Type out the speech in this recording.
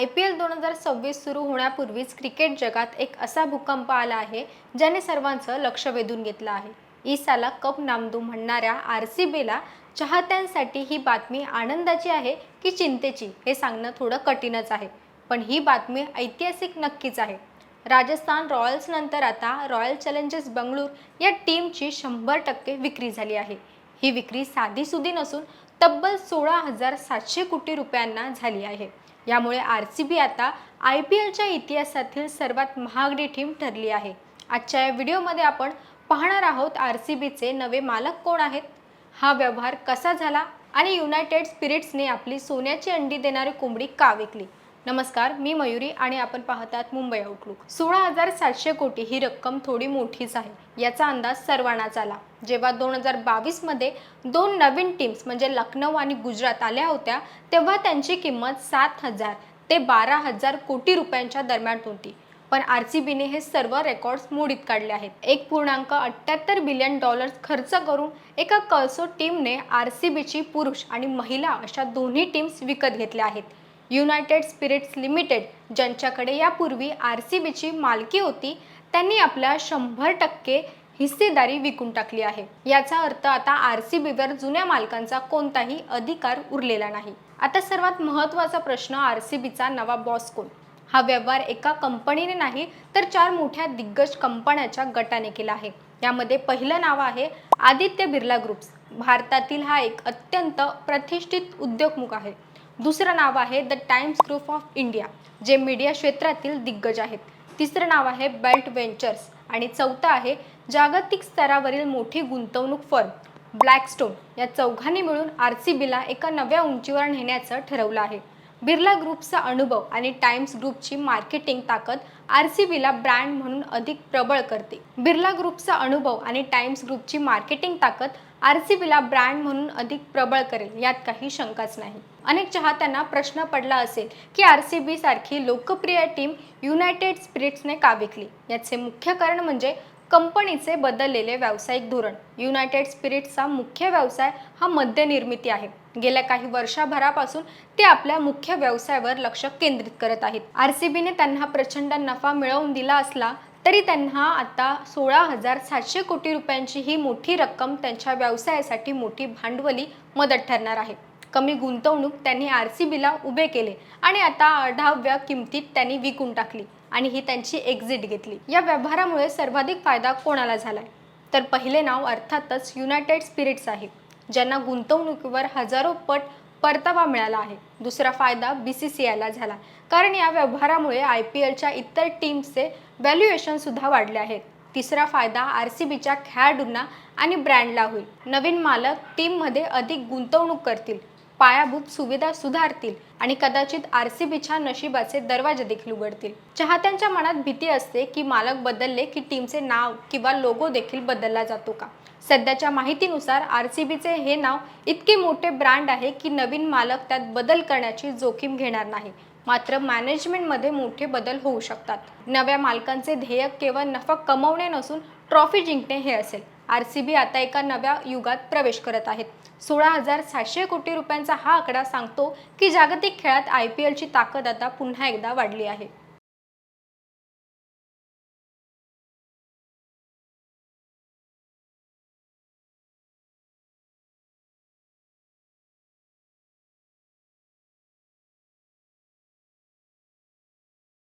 IPL 2026 सुरू होण्यापूर्वीच cricket जगात एक असा भूकंप आला आहे ज्याने सर्वांचं लक्ष वेधून घेतलं आहे। ईसाला कप नामदू म्हणणाऱ्या RCBला चाहत्यांसाठी ही बातमी आनंदाची आहे की चिंतेची हे सांगणं थोडं कठीणच आहे, पण ही बातमी ऐतिहासिक नक्कीच आहे। राजस्थान रॉयल्स नंतर आता रॉयल चॅलेंजर्स बंगळुरू या टीमची 100% विक्री झाली आहे। ही विक्री साधीसुधी नसून तब्बल 16,700 कोटी रुपयांना झाली आहे। यामुळे RCB आता IPLच्या इतिहासातील सर्वात महागडी टीम ठरली आहे। आजच्या या व्हिडिओमध्ये आपण पाहणार आहोत RCBचे नवे मालक कोण आहेत, हा व्यवहार कसा झाला आणि युनायटेड स्पिरिट्सने आपली सोन्याची अंडी देणारी कोंबडी का विकली। नमस्कार, मी मयुरी आणि आपण पाहतात मुंबई आउटलुक। 16,700 कोटी ही रक्कम थोडी मोठीच आहे, याचा अंदाज सर्वांनाच आला जेव्हा 2022 मध्ये दोन नवीन टीम्स म्हणजे लखनौ आणि गुजरात आल्या होत्या, तेव्हा त्यांची किंमत 7,000 ते 12,000 कोटी रुपयांच्या दरम्यान होती। पण RCBने हे सर्व रेकॉर्ड्स मोडीत काढले आहेत। 1.78 बिलियन डॉलर्स खर्च करून एका कळसो टीमने RCBची पुरुष आणि महिला अशा दोन्ही टीम्स विकत घेतल्या आहेत। युनायटेड स्पिरिट्स लिमिटेड, ज्यांच्याकडे यापूर्वी RCBची मालकी होती, त्यांनी आपल्या 100% हिस्सेदारी विकून टाकली आहे। याचा अर्थ आता RCBवर जुन्या मालकांचा कोणताही अधिकार उरलेला नाही। आता सर्वात महत्त्वाचा प्रश्न, RCBचा नवा बॉस कोण? हा व्यवहार एका कंपनीने नाही तर 4 मोठ्या दिग्गज कंपन्यांच्या गटाने केला आहे। यामध्ये पहिलं नाव आहे आदित्य बिर्ला ग्रुप्स। भारतातील हा एक अत्यंत प्रतिष्ठित उद्योगमुख आहे। दुसरं नाव आहे the times group of India, जे मीडिया क्षेत्रातील दिग्गज आहेत। तिसरं नाव आहे बेल्ट वेंचर्स आणि चौथं आहे जागतिक स्तरावरील मोठी गुंतवणूक फर्म ब्लॅकस्टोन। या चौघांनी मिळून RCBला एका नव्या उंचीवर नेण्याचं ठरवलं आहे। बिर्ला ग्रुपचा अनुभव आणि टाइम्स ग्रुपची मार्केटिंग ताकद RCBला ब्रँड म्हणून अधिक प्रबळ करते। बिर्ला ग्रुपचा अनुभव आणि टाइम्स ग्रुपची मार्केटिंग ताकद RCBला ब्रँड म्हणून अधिक प्रबळ करेल, यात काही शंकाच नाही। अनेक चाहत्यांना प्रश्न पडला असेल की RCB सारखी लोकप्रिय टीम युनायटेड स्पिरिट्सने का विकली। याचे मुख्य कारण म्हणजे कंपनीचे बदललेले व्यावसायिक धोरण। युनायटेड स्पिरिट्सचा मुख्य व्यवसाय हा मद्य निर्मिती आहे। गेल्या काही वर्षभरापासून ते आपल्या मुख्य व्यवसायावर लक्ष केंद्रित करत आहेत। RCBने त्यांना प्रचंड नफा मिळवून दिला असला तरी त्यांना आता 16,700 कोटी रुपयांची ही मोठी रक्कम त्यांच्या व्यवसायासाठी मोठी भांडवली मदत ठरणार आहे। कमी गुंतवणूक त्यांनी RCBला उभे केले आणि आता अढाव्या किमतीत त्यांनी विकून टाकली आणि ही त्यांची एक्झिट घेतली। या व्यवहारामुळे सर्वाधिक फायदा कोणाला झालाय? तर पहिले नाव अर्थातच युनायटेड स्पिरिट्स आहे, ज्यांना गुंतवणुकीवर हजारो पट परतावा मिळाला आहे। दुसरा फायदा BCCIला झाला, कारण या व्यवहारामुळे IPLच्या इतर टीम्सचे व्हॅल्युएशन सुद्धा वाढले आहेत। तिसरा फायदा RCBच्या खेळाडूंना आणि ब्रँडला होईल। नवीन मालक टीममध्ये अधिक गुंतवणूक करतील, पायाभूत सुविधा सुधारतील आणि कदाचित RCBच्या नशिबाचे दरवाजे देखील उघडतील। चाहत्यांच्या मनात भीती असते की मालक बदलले की टीमचे नाव किंवा लोगो देखील बदलला जातो का? सध्याच्या माहितीनुसार RCBचे हे नाव इतके मोठे ब्रँड आहे की नवीन मालक त्यात बदल करण्याची जोखीम घेणार नाही। मात्र मॅनेजमेंटमध्ये मोठे बदल होऊ शकतात। नव्या मालकांचे ध्येय केवळ नफा कमवणे नसून ट्रॉफी जिंकणे हे असेल। RCB आता एका नव्या युगात प्रवेश करत आहेत। 16,700 कोटी रुपयांचा हा आकडा सांगतो की जागतिक खेळात IPLची ताकद आता पुन्हा एकदा वाढली आहे।